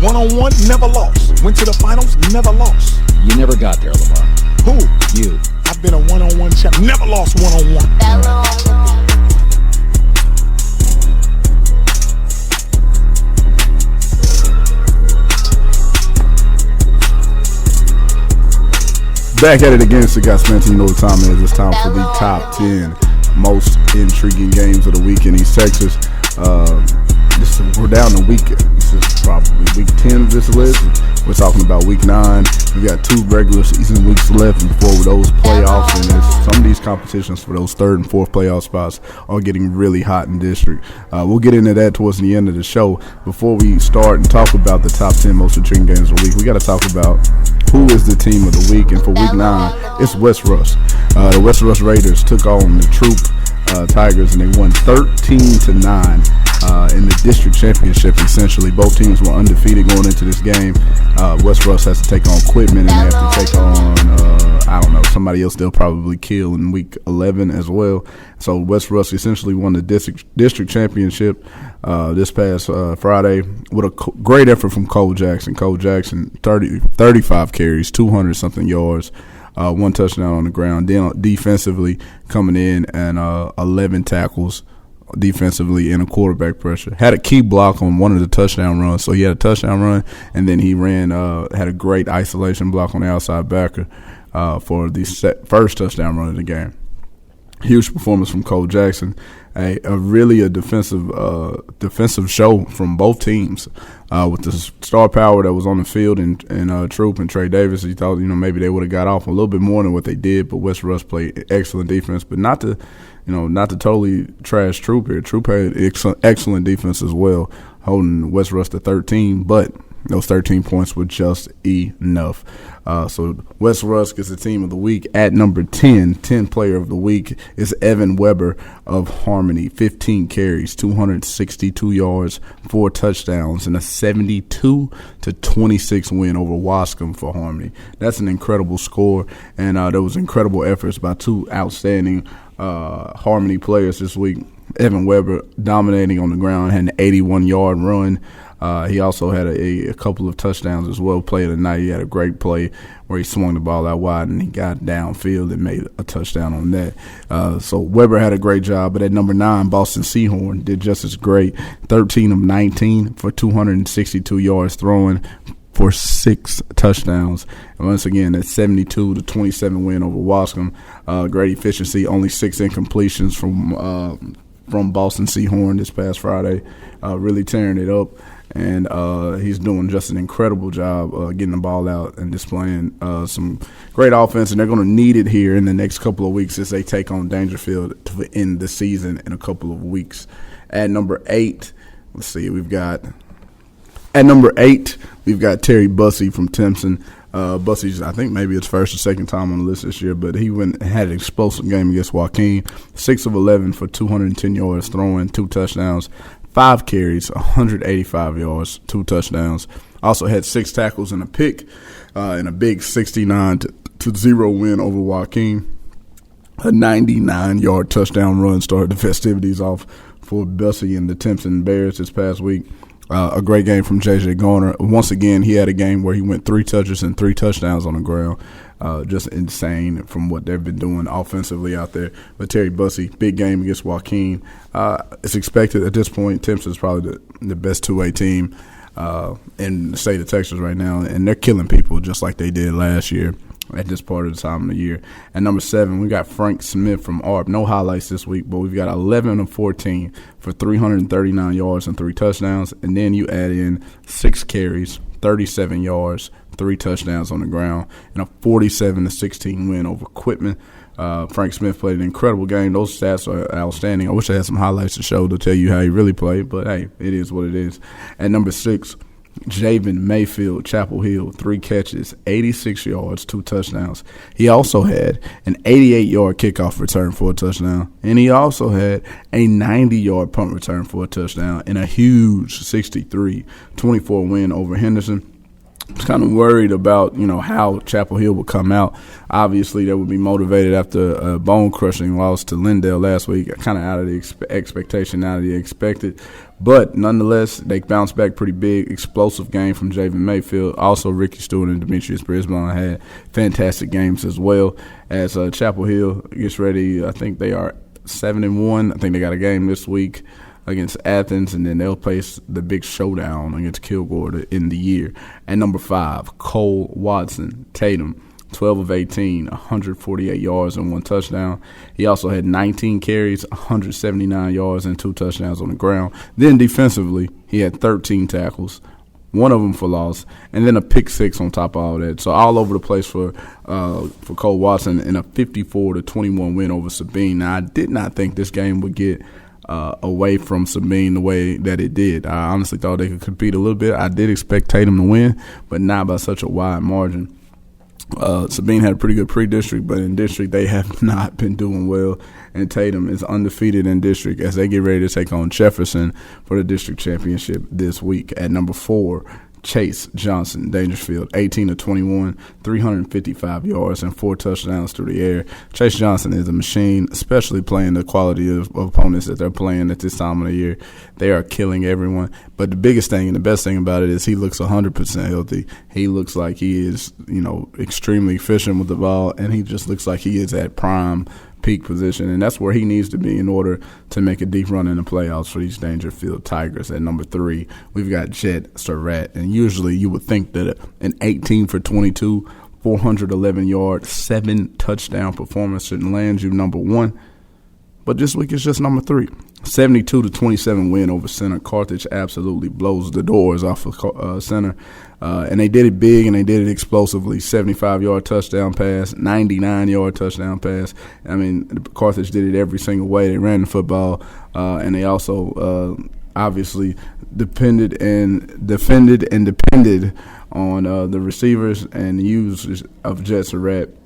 One-on-one, never lost. Went to the finals, never lost. You never got there, Lamar. Who? You. I've been a one-on-one champ. Never lost one-on-one. Back at it again, Cigar Spencer. You know what time it is. It's time for the top 10 most intriguing games of the week in East Texas. We're down to week. This is probably week 10 of this list. We're talking about week 9. We got 2 regular season weeks left before those playoffs, and some of these competitions for those 3rd and 4th playoff spots are getting really hot in district. We'll get into that towards the end of the show. Before we start and talk about the top 10 most intriguing games of the week, we got to talk about who is the team of the week. And for week 9, it's West Rusk. The West Rusk Raiders took on the Troup Tigers, and they won 13-9. In the district championship, essentially. Both teams were undefeated going into this game. West Rusk has to take on Quitman, and they have to take on, somebody else they'll probably kill in week 11 as well. So West Rusk essentially won the district championship this past Friday with a great effort from Cole Jackson. Cole Jackson, 35 carries, 200-something yards. 1 touchdown on the ground. Then defensively coming in and 11 tackles defensively in a quarterback pressure. Had a key block on one of the touchdown runs. So he had a touchdown run, and then he had a great isolation block on the outside backer for the first touchdown run of the game. Huge performance from Cole Jackson. A defensive show from both teams with the star power that was on the field and Troup and Trey Davis. You thought maybe they would have got off a little bit more than what they did, but West Rusk played excellent defense. But not to totally trash Troup here. Troup had excellent defense as well, holding West Rusk to 13, but those 13 points were just enough. So West Rusk is the team of the week. At number 10 player of the week is Evan Weber of Harmony. 15 carries, 262 yards, 4 touchdowns, and a 72-26 win over Wascom for Harmony. That's an incredible score, and there was incredible efforts by 2 outstanding Harmony players this week. Evan Weber dominating on the ground, had an 81-yard run. He also had a couple of touchdowns as well. Play of the night, he had a great play where he swung the ball out wide and he got downfield and made a touchdown on that. So Weber had a great job. But at number 9, Boston Seahorn did just as great. 13 of 19 for 262 yards throwing for 6 touchdowns. And once again, that 72-27 win over Wascom. Great efficiency, only 6 incompletions from Boston Seahorn this past Friday. Really tearing it up. And he's doing just an incredible job getting the ball out and displaying some great offense. And they're going to need it here in the next couple of weeks as they take on Dangerfield to end the season in a couple of weeks. At number 8, we've got Terry Bussey from Timpson. Bussey's, I think maybe it's first or second time on the list this year, but he had an explosive game against Joaquin. 6 of 11 for 210 yards throwing, 2 touchdowns. 5 carries, 185 yards, 2 touchdowns. Also had 6 tackles and a pick in a big 69-0 win over Joaquin. A 99-yard touchdown run started the festivities off for Bussey and the Timpson Bears this past week. A great game from J.J. Garner. Once again, he had a game where he went 3 touches and 3 touchdowns on the ground. Just insane from what they've been doing offensively out there. But Terry Bussey, big game against Joaquin. It's expected at this point, Timpson's probably the best 2A team in the state of Texas right now, and they're killing people just like they did last year at this part of the time of the year. At number 7, we got Frank Smith from ARP. No highlights this week, but we've got 11 of 14 for 339 yards and 3 touchdowns. And then you add in 6 carries, 37 yards, 3 touchdowns on the ground, and a 47-16 win over Quitman. Frank Smith played an incredible game. Those stats are outstanding. I wish I had some highlights to show to tell you how he really played, but hey, it is what it is. At number 6, Jayvin Mayfield, Chapel Hill, 3 catches, 86 yards, 2 touchdowns. He also had an 88-yard kickoff return for a touchdown, and he also had a 90-yard punt return for a touchdown in a huge 63-24 win over Henderson. was kind of worried about, how Chapel Hill would come out. Obviously, they would be motivated after a bone-crushing loss to Lindale last week, kind of out of the expectation, out of the expected. But nonetheless, they bounced back pretty big. Explosive game from Jayvin Mayfield. Also, Ricky Stewart and Demetrius Brisbane had fantastic games as well. As Chapel Hill gets ready, I think they are 7-1. I think they got a game this week against Athens, and then they'll face the big showdown against Kilgore to end the year. At number 5, Cole Watson Tatum, 12 of 18, 148 yards and 1 touchdown. He also had 19 carries, 179 yards and 2 touchdowns on the ground. Then defensively, he had 13 tackles, 1 of them for loss, and then a pick 6 on top of all that. So all over the place for Cole Watson in a 54-21 win over Sabine. Now, I did not think this game would get away from Sabine the way that it did. I honestly thought they could compete a little bit. I did expect Tatum to win, but not by such a wide margin. Sabine had a pretty good pre-district, but in district they have not been doing well, and Tatum is undefeated in district as they get ready to take on Jefferson for the district championship this week. At number 4, Chase Johnson, Dangersfield, 18 of 21, 355 yards and 4 touchdowns through the air. Chase Johnson is a machine, especially playing the quality of opponents that they're playing at this time of the year. They are killing everyone. But the biggest thing and the best thing about it is he looks 100% healthy. He looks like he is, extremely efficient with the ball, and he just looks like he is at prime peak position, and that's where he needs to be in order to make a deep run in the playoffs for these Dangerfield Tigers. At number 3, we've got Jet Surratt, and usually you would think that an 18 for 22, 411 yards, 7 touchdown performance should land you number 1, but this week it's just number 3. 72-27 win over Center. Carthage absolutely blows the doors off of Center. And they did it big and they did it explosively. 75-yard touchdown pass, 99-yard touchdown pass. I mean, Carthage did it every single way. They ran the football, and they also obviously defended and depended on the receivers and the users of Jet Surratt.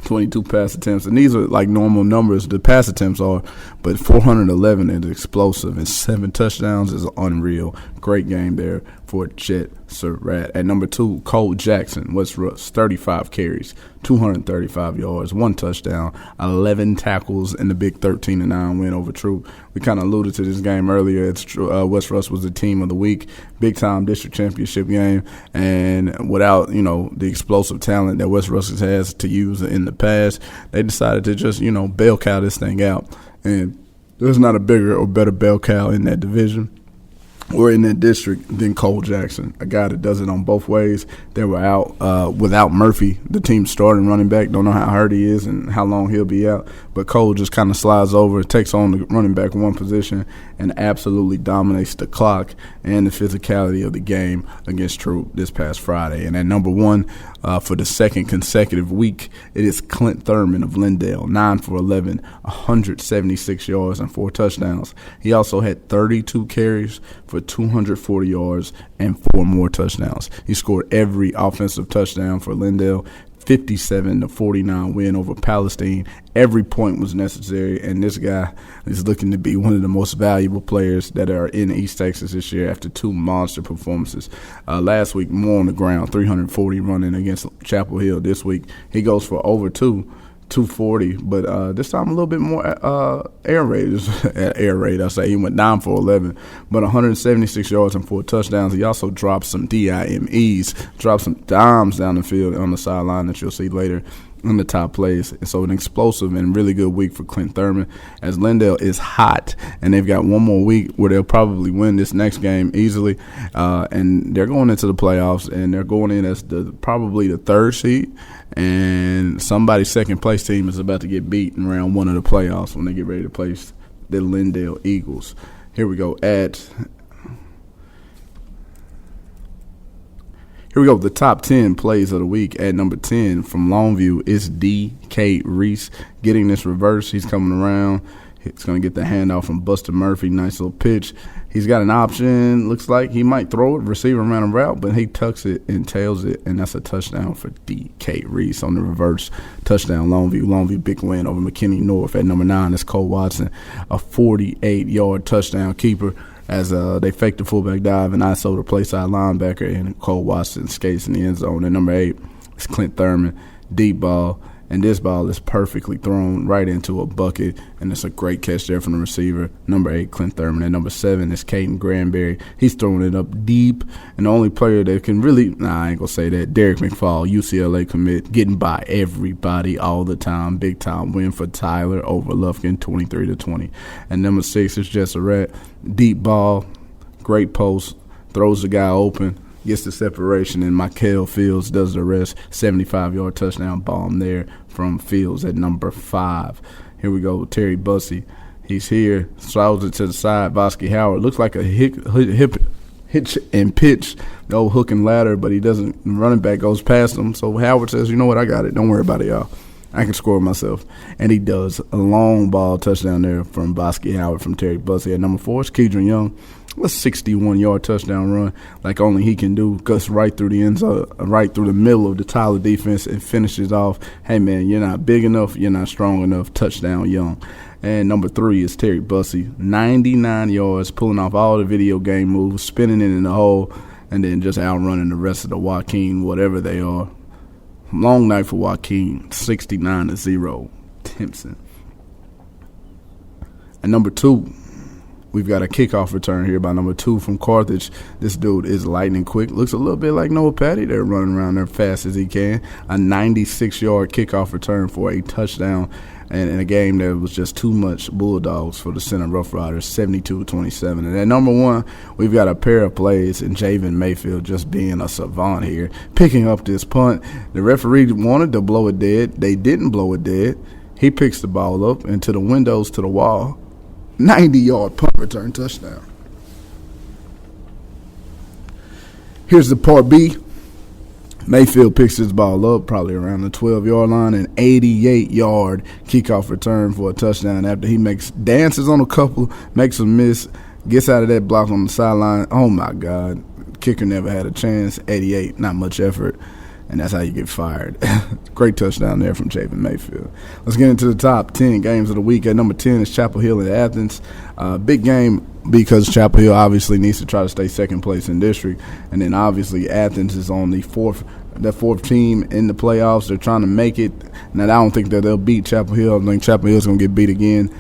22 pass attempts, and these are like normal numbers. The pass attempts are, but 411 is explosive, and 7 touchdowns is unreal. Great game there for Jet Surratt. At number 2, Cole Jackson, West Rusk, 35 carries, 235 yards, 1 touchdown, 11 tackles in the big 13-9 win over Troup. We kind of alluded to this game earlier. West Rusk was the team of the week, big-time district championship game, and without, the explosive talent that West Rusk has to use in the past, they decided to just, bell cow this thing out. And there's not a bigger or better bell cow in that division or in that district than Cole Jackson, a guy that does it on both ways. They were out without Murphy, the team's starting running back. Don't know how hurt he is and how long he'll be out, but Cole just kind of slides over, takes on the running back one position, and absolutely dominates the clock and the physicality of the game against Troup this past Friday. And at number 1, for the second consecutive week, it is Clint Thurman of Lindale, 9 for 11, 176 yards and 4 touchdowns. He also had 32 carries for 240 yards and 4 more touchdowns. He scored every offensive touchdown for Lindale. 57-49 win over Palestine. Every point was necessary, and this guy is looking to be one of the most valuable players that are in East Texas this year after 2 monster performances. Last week, more on the ground, 340 running against Chapel Hill. This week, he goes for over 240, but this time a little bit more air raid. I say he went 9 for 11, but 176 yards and 4 touchdowns. He also dropped some DIMEs, dropped some dimes down the field on the sideline that you'll see later in the top plays. And so an explosive and really good week for Clint Thurman, as Lindale is hot, and they've got one more week where they'll probably win this next game easily, and they're going into the playoffs, and they're going in as probably the 3rd seed, and somebody's second place team is about to get beat in round 1 of the playoffs when they get ready to place the Lindale Eagles. Here we go. Here we go, the top 10 plays of the week. At number 10 from Longview is D.K. Reese getting this reverse. He's coming around. He's going to get the handoff from Buster Murphy. Nice little pitch. He's got an option. Looks like he might throw it. Receiver ran a route, but he tucks it and tails it, and that's a touchdown for D.K. Reese on the reverse. Touchdown, Longview. Longview big win over McKinney North. At number 9 is Cole Watson, a 48-yard touchdown keeper. as they fake the fullback dive and ISO the play side linebacker, and Cole Watson skates in the end zone. And number 8 is Clint Thurman, deep ball. And this ball is perfectly thrown right into a bucket, and it's a great catch there from the receiver. Number 8, Clint Thurman. And number 7 is Caden Granberry. He's throwing it up deep, and the only player that can really, I ain't going to say that, Derek McFall, UCLA commit, getting by everybody all the time. Big-time win for Tyler over Lufkin, 23-20. And number 6 is Jess Rat. Deep ball, great post, throws the guy open, gets the separation, and Michael Fields does the rest. 75-yard touchdown bomb there from Fields at number 5. Here we go, Terry Bussey. He's here, throws it to the side. Bosky Howard looks like a hitch and pitch, the old hook and ladder, but he doesn't. The running back goes past him. So Howard says, you know what, I got it. Don't worry about it, y'all. I can score myself. And he does. A long ball touchdown there from Bosky Howard from Terry Bussey. At number 4 is Kedron Young. A 61-yard touchdown run like only he can do. Guts right through the end zone, right through the middle of the Tyler defense, and finishes off, hey, man, you're not big enough, you're not strong enough, touchdown Young. And number 3 is Terry Bussey. 99 yards, pulling off all the video game moves, spinning it in the hole, and then just outrunning the rest of the Joaquin, whatever they are. Long night for Joaquin, 69-0, Timpson. And number 2, we've got a kickoff return here by number 2 from Carthage. This dude is lightning quick. Looks a little bit like Noah Patty there, running around there fast as he can. A 96-yard kickoff return for a touchdown, and in a game that was just too much Bulldogs for the Center Rough Riders, 72-27. And at number 1, we've got a pair of plays, and Jayvin Mayfield just being a savant here, picking up this punt. The referee wanted to blow it dead. They didn't blow it dead. He picks the ball up into the windows to the wall. 90-yard punt return touchdown. Here's the part B. Mayfield picks his ball up probably around the 12-yard line, an 88-yard kickoff return for a touchdown after he dances on a couple, makes a miss, gets out of that block on the sideline. Oh, my God. Kicker never had a chance. 88, not much effort. And that's how you get fired. Great touchdown there from Jayvin Mayfield. Let's get into the top 10 games of the week. At number 10 is Chapel Hill at Athens. Big game because Chapel Hill obviously needs to try to stay second place in district. And then obviously Athens is on the fourth team in the playoffs. They're trying to make it. Now, I don't think that they'll beat Chapel Hill. I think Chapel Hill's going to get beat again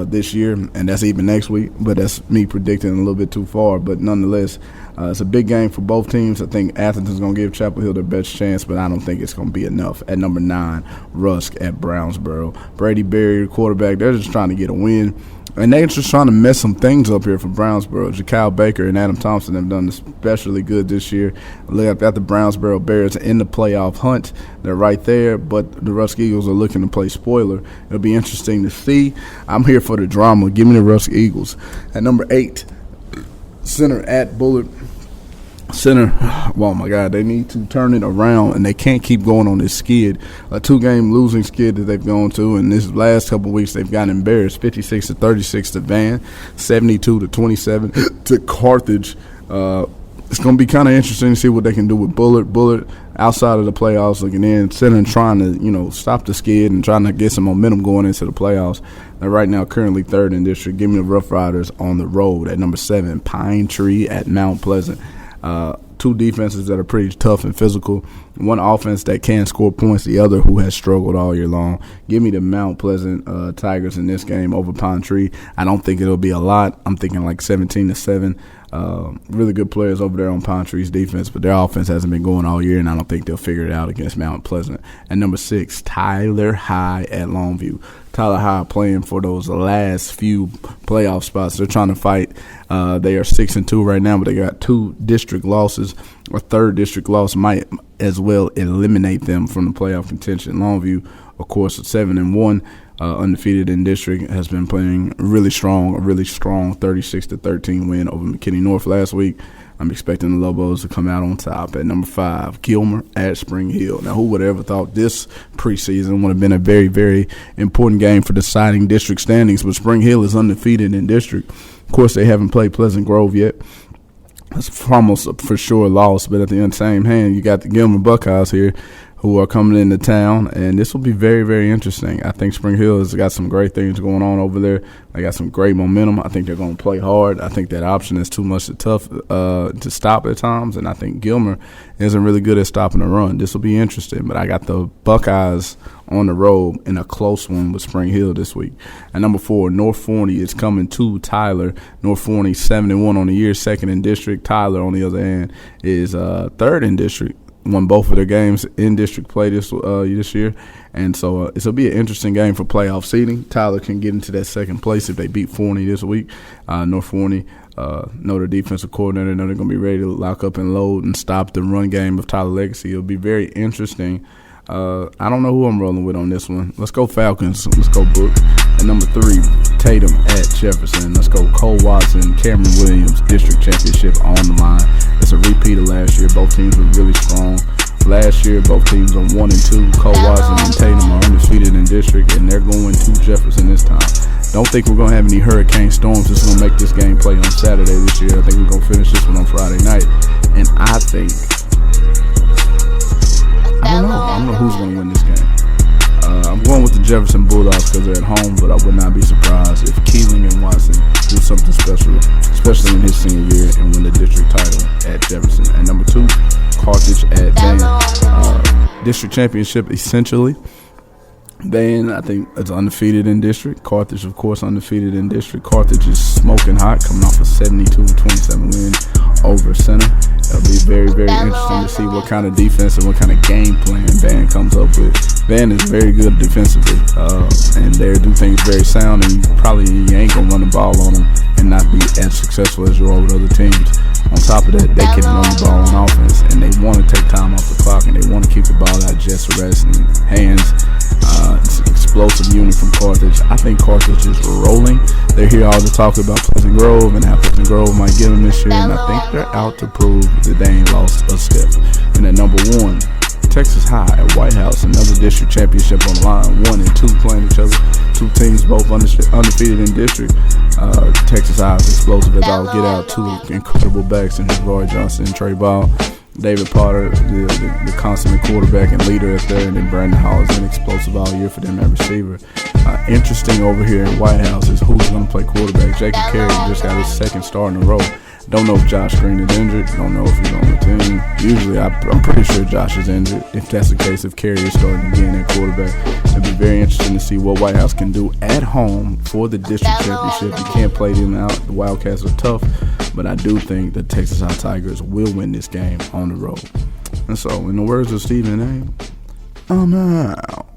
this year, and that's even next week. But that's me predicting a little bit too far. But nonetheless, it's a big game for both teams. I think Athens is going to give Chapel Hill their best chance, but I don't think it's going to be enough. At number 9, Rusk at Brownsboro. Brady Berry, quarterback, they're just trying to get a win. And they're just trying to mess some things up here for Brownsboro. Jakyle Baker and Adam Thompson have done especially good this year. Look at the Brownsboro Bears in the playoff hunt. They're right there, but the Rusk Eagles are looking to play spoiler. It'll be interesting to see. I'm here for the drama. Give me the Rusk Eagles. At number 8, Center at Bullard. Center, oh my God, they need to turn it around, and they can't keep going on this skid, a 2-game losing skid that they've gone to. And this last couple of weeks, they've gotten embarrassed, 56-36 to Van, 72-27 to Carthage. It's going to be kind of interesting to see what they can do with Bullard. Bullard, outside of the playoffs, looking in, Center trying to, stop the skid and trying to get some momentum going into the playoffs. They're right now currently 3rd in district. Give me the Rough Riders on the road. At number 7, Pine Tree at Mount Pleasant. 2 defenses that are pretty tough and physical. One offense that can score points, the other who has struggled all year long. Give me the Mount Pleasant Tigers in this game over Pine Tree. I don't think it'll be a lot. I'm thinking like 17-7. Really good players over there on Pine Tree's defense, but their offense hasn't been going all year, and I don't think they'll figure it out against Mount Pleasant. And number 6, Tyler High at Longview. Tyler High playing for those last few playoff spots. They're trying to fight. They are 6-2 right now, but they got 2 district losses. A 3rd district loss might as well eliminate them from the playoff contention. Longview, of course, at 7-1. Undefeated in district, has been playing a really strong 36-13 win over McKinney North last week. I'm expecting the Lobos to come out on top. At number 5, Gilmer at Spring Hill. Now, who would have ever thought this preseason would have been a very, very important game for deciding district standings, but Spring Hill is undefeated in district. Of course, they haven't played Pleasant Grove yet. It's almost a for sure loss, but at the same hand, you got the Gilmer Buckeyes here. who are coming into town, and this will be very, very interesting. I think Spring Hill has got some great things going on over there. They got some great momentum. I think they're going to play hard. I think that option is too much to stop at times, and I think Gilmer isn't really good at stopping the run. This will be interesting, but I got the Buckeyes on the road in a close one with Spring Hill this week. At number 4, North Forney is coming to Tyler. North Forney 7-1 on the year, second in district. Tyler, on the other hand, is third in district. Won both of their games in district play this year, and so it'll be an interesting game for playoff seeding. Tyler can get into that second place if they beat Forney this week. North Forney know their defensive coordinator, know they're going to be ready to lock up and load and stop the run game of Tyler Legacy. It'll be very interesting. I don't know who I'm rolling with on this one. Let's go Falcons. Let's go Book. At number 3, Tatum at Jefferson. Let's go Cole Watson, Cameron Williams, district championship on the line. It's a repeat of last year. Both teams were really strong. Last year, both teams are 1-2. Cole Watson and Tatum are undefeated in district, and they're going to Jefferson this time. Don't think we're going to have any hurricane storms. It's going to make this game play on Saturday this year. I think we're going to finish this one on Friday night. And I don't know who's going to win this game. I'm going with the Jefferson Bulldogs because they're at home, but I would not be surprised if Keeling and Watson do something special, especially in his senior year, and win the district title at Jefferson. And number 2, Carthage at Van. District championship, essentially. Van, I think, is undefeated in district. Carthage, of course, undefeated in district. Carthage is smoking hot, coming off a 72-27 win over Center. It'll be very, very interesting to see what kind of defense and what kind of game plan Van comes up with. Van is very good defensively, and they do things very sound, and you ain't going to run the ball on them and not be as successful as you are with other teams. On top of that, they can run the ball on offense, and they want to take time off the clock, and they want to keep the ball out of Jess Rest and hands. It's an explosive unit from Carthage. I think Carthage is rolling. They're here all to talk about Pleasant Grove and how Pleasant Grove might get them this year, and I think they're out to prove that they ain't lost a step. And at number 1, Texas High at Whitehouse, another district championship on the line. 1 and 2 playing each other. Two teams both undefeated in district. Texas High is explosive as all get out. 2 incredible backs in Roy Johnson and Trey Ball. David Potter, the consummate quarterback and leader up there, and then Brandon Hall has been explosive all year for them at receiver. Interesting over here in Whitehouse is who's going to play quarterback. Jacob Carey just got his second start in a row. Don't know if Josh Green is injured. Don't know if he's on the team. Usually, I'm pretty sure Josh is injured. If that's the case, if Carey is starting again at quarterback, it'll be very interesting to see what Whitehouse can do at home for the district championship. You can't play them out. The Wildcats are tough, but I do think the Texas High Tigers will win this game on the road. And so, in the words of Stephen A., I'm out.